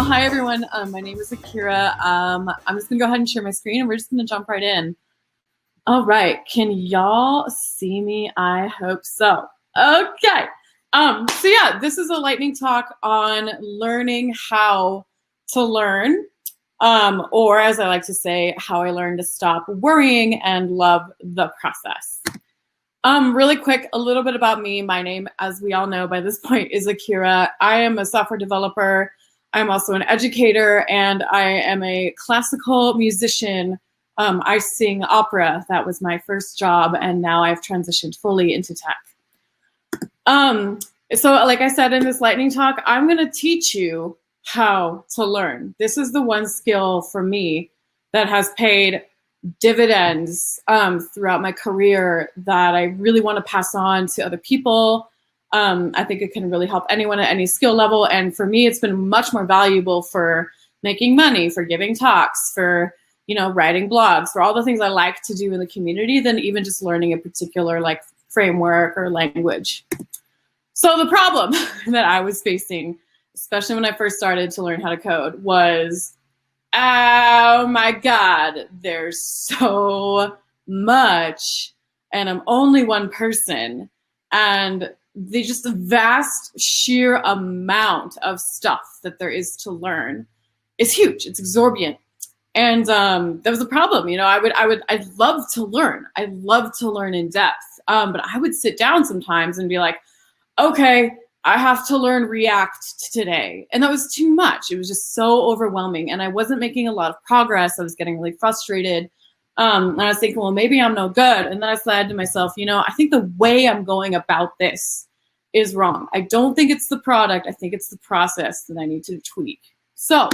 hi everyone. My name is Akira. I'm just gonna go ahead and share my screen and we're just gonna jump right in. All right, can y'all see me? I hope so. Okay. So yeah, this is a lightning talk on learning how to learn, or as I like to say, how I learned to stop worrying and love the process. Really quick, a little bit about me. My name, as we all know by this point, is Akira. I am a software developer. I'm also an educator, and I am a classical musician. I sing opera. That was my first job, and now I've transitioned fully into tech. So like I said in this lightning talk, I'm going to teach you how to learn. This is the one skill for me that has paid dividends throughout my career that I really want to pass on to other people. I think it can really help anyone at any skill level. And for me, it's been much more valuable for making money, for giving talks, for, you know, writing blogs, for all the things I like to do in the community than even just learning a particular like framework or language. So the problem that I was facing, especially when I first started to learn how to code, was, oh my God, there's so much, and I'm only one person, and just the vast sheer amount of stuff that there is to learn is huge. It's exorbitant, and that was a problem. You know, I'd love to learn. I love to learn in depth, but I would sit down sometimes and be like, okay, I have to learn React today. And that was too much. It was just so overwhelming. And I wasn't making a lot of progress. I was getting really frustrated. And I was thinking, well, maybe I'm no good. And then I said to myself, you know, I think the way I'm going about this is wrong. I don't think it's the product. I think it's the process that I need to tweak. So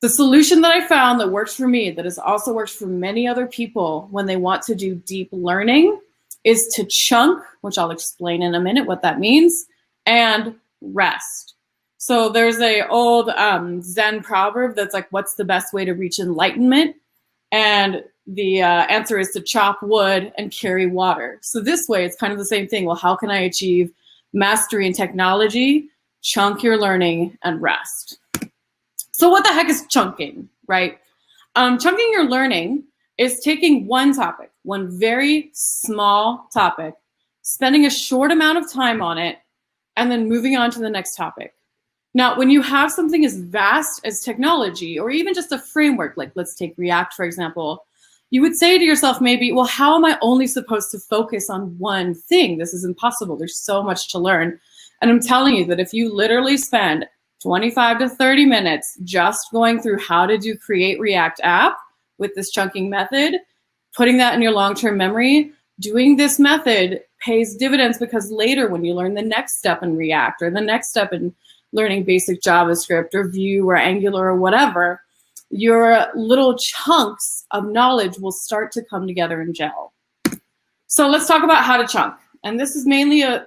the solution that I found that works for me, that has also worked for many other people when they want to do deep learning, is to chunk, which I'll explain in a minute what that means, and rest. So there's a old Zen proverb that's like, what's the best way to reach enlightenment? And the answer is to chop wood and carry water. So this way, it's kind of the same thing. Well, how can I achieve mastery in technology? Chunk your learning and rest. So what the heck is chunking, right? Chunking your learning is taking one topic, one very small topic, spending a short amount of time on it, and then moving on to the next topic. Now, when you have something as vast as technology, or even just a framework, like let's take React, for example, you would say to yourself maybe, well, how am I only supposed to focus on one thing? This is impossible. There's so much to learn. And I'm telling you that if you literally spend 25 to 30 minutes just going through how to do create React app with this chunking method, putting that in your long-term memory, doing this method pays dividends, because later when you learn the next step in React or the next step in learning basic JavaScript or Vue or Angular or whatever, your little chunks of knowledge will start to come together and gel. So let's talk about how to chunk. And this is mainly a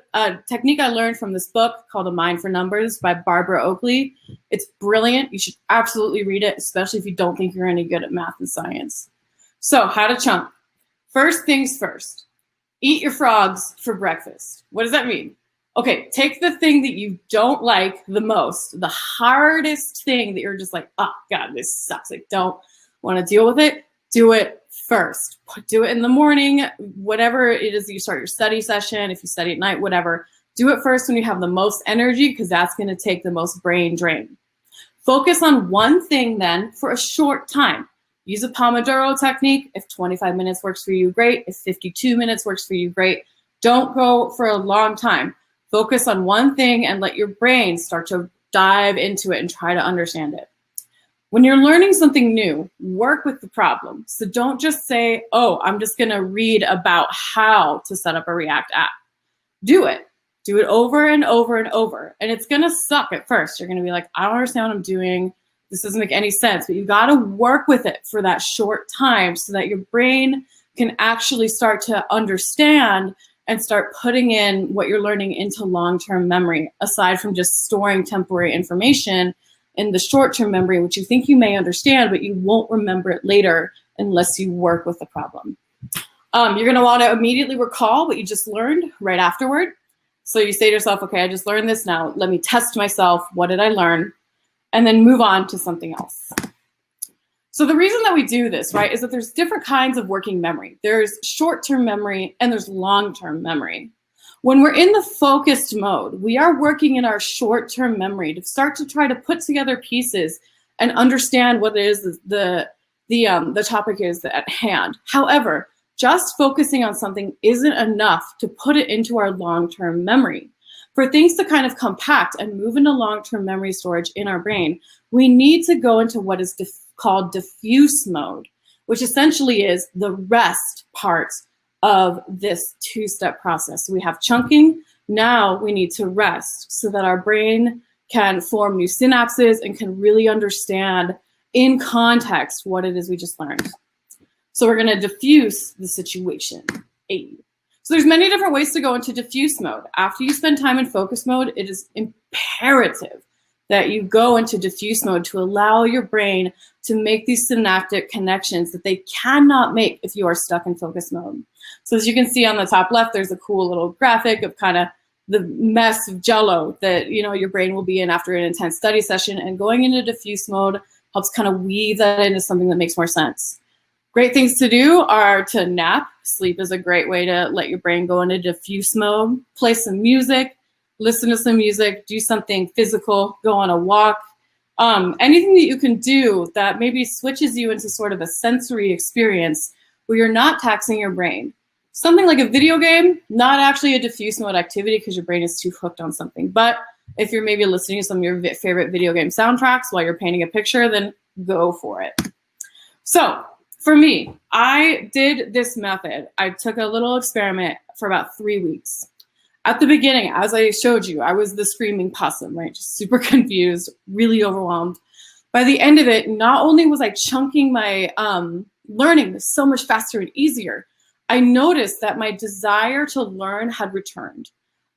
technique I learned from this book called A Mind for Numbers by Barbara Oakley. It's brilliant. You should absolutely read it, especially if you don't think you're any good at math and science. So how to chunk. First things first. Eat your frogs for breakfast. What does that mean? Okay, take the thing that you don't like the most, the hardest thing that you're just like, oh God, this sucks. I don't want to deal with it. Do it first. Do it in the morning, whatever it is that you start your study session, if you study at night, whatever. Do it first when you have the most energy, because that's going to take the most brain drain. Focus on one thing then for a short time. Use a Pomodoro technique. If 25 minutes works for you, great. If 52 minutes works for you, great. Don't go for a long time. Focus on one thing and let your brain start to dive into it and try to understand it. When you're learning something new, work with the problem. So don't just say, oh, I'm just going to read about how to set up a React app. Do it. Do it over and over and over. And it's going to suck at first. You're going to be like, I don't understand what I'm doing. This doesn't make any sense. But you got to work with it for that short time so that your brain can actually start to understand and start putting in what you're learning into long-term memory, aside from just storing temporary information in the short-term memory, which you think you may understand, but you won't remember it later unless you work with the problem. You're going to want to immediately recall what you just learned right afterward. So you say to yourself, okay, I just learned this now. Let me test myself. What did I learn? and then move on to something else. So the reason that we do this, right, is that there's different kinds of working memory. There's short-term memory and there's long-term memory. When we're in the focused mode, we are working in our short-term memory to start to try to put together pieces and understand what it is the topic is at hand. However, just focusing on something isn't enough to put it into our long-term memory. For things to kind of compact and move into long-term memory storage in our brain, we need to go into what is called diffuse mode, which essentially is the rest part of this two-step process. So we have chunking. Now we need to rest so that our brain can form new synapses and can really understand in context what it is we just learned. So we're going to diffuse the situation. So there's many different ways to go into diffuse mode. After you spend time in focus mode, it is imperative that you go into diffuse mode to allow your brain to make these synaptic connections that they cannot make if you are stuck in focus mode. So as you can see on the top left, there's a cool little graphic of kind of the mess of jello that your brain will be in after an intense study session, and going into diffuse mode helps kind of weave that into something that makes more sense. Great things to do are to nap. Sleep is a great way to let your brain go into diffuse mode. Play some music, listen to some music, do something physical, go on a walk. Anything that you can do that maybe switches you into sort of a sensory experience where you're not taxing your brain. Something like a video game, not actually a diffuse mode activity because your brain is too hooked on something. But if you're maybe listening to some of your favorite video game soundtracks while you're painting a picture, then go for it. So for me, I did this method. I took a little experiment for about 3 weeks. At the beginning, as I showed you, I was the screaming possum, right? Just super confused, really overwhelmed. By the end of it, not only was I chunking my learning so much faster and easier, I noticed that my desire to learn had returned.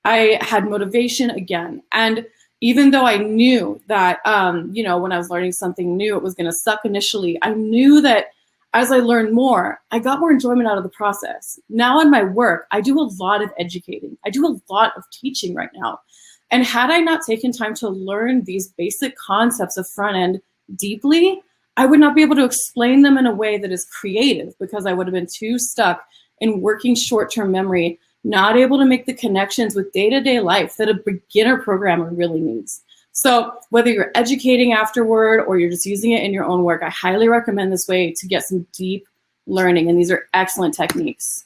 I had motivation again. And even though I knew that, when I was learning something new, it was going to suck initially, I knew that as I learned more, I got more enjoyment out of the process. Now in my work, I do a lot of educating. I do a lot of teaching right now. And had I not taken time to learn these basic concepts of front end deeply, I would not be able to explain them in a way that is creative because I would have been too stuck in working short-term memory, not able to make the connections with day-to-day life that a beginner programmer really needs. So whether you're educating afterward or you're just using it in your own work, I highly recommend this way to get some deep learning, and these are excellent techniques.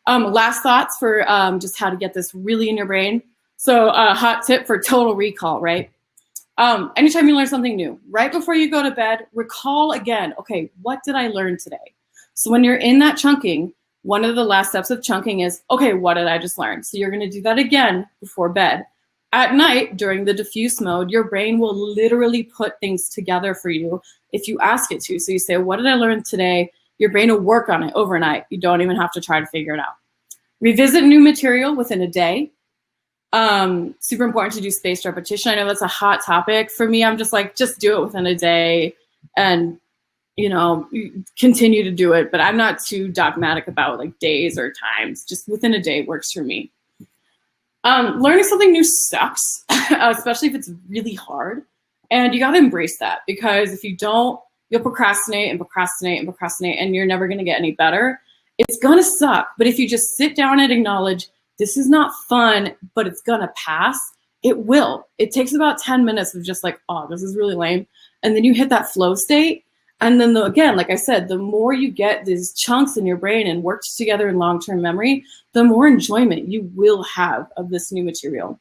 Last thoughts for just how to get this really in your brain. So hot tip for total recall, right? Anytime you learn something new, right before you go to bed, recall again, okay, what did I learn today? So when you're in that chunking, one of the last steps of chunking is, okay, what did I just learn? So you're going to do that again before bed. At night, during the diffuse mode, your brain will literally put things together for you if you ask it to. So you say, what did I learn today? Your brain will work on it overnight. You don't even have to try to figure it out. Revisit new material within a day. Super important to do spaced repetition. I know that's a hot topic. For me, I'm just like, just do it within a day and, continue to do it. But I'm not too dogmatic about like days or times. Just within a day works for me. Learning something new sucks, especially if it's really hard. And you got to embrace that, because if you don't, you'll procrastinate and procrastinate and procrastinate, and you're never going to get any better. It's going to suck. But if you just sit down and acknowledge, this is not fun, but it's going to pass, it will. It takes about 10 minutes of just like, oh, this is really lame. And then you hit that flow state. And then again, like I said, the more you get these chunks in your brain and work together in long-term memory, the more enjoyment you will have of this new material.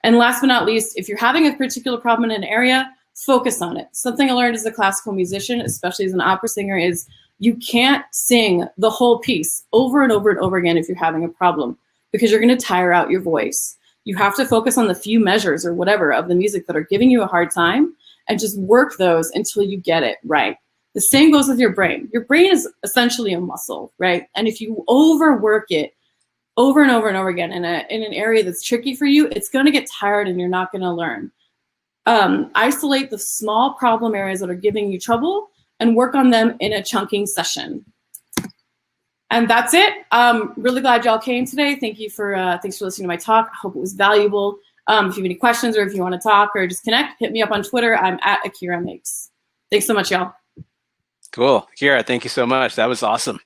And last but not least, if you're having a particular problem in an area, focus on it. Something I learned as a classical musician, especially as an opera singer, is you can't sing the whole piece over and over and over again if you're having a problem, because you're going to tire out your voice. You have to focus on the few measures or whatever of the music that are giving you a hard time and just work those until you get it right. The same goes with your brain. Your brain is essentially a muscle, right? And if you overwork it over and over and over again in an area that's tricky for you, it's going to get tired and you're not going to learn. Isolate the small problem areas that are giving you trouble and work on them in a chunking session. And that's it. Really glad y'all came today. Thanks for listening to my talk. I hope it was valuable. If you have any questions or if you want to talk or just connect, hit me up on Twitter. I'm at Akira Makes. Thanks so much, y'all. Cool. Akira, thank you so much. That was awesome.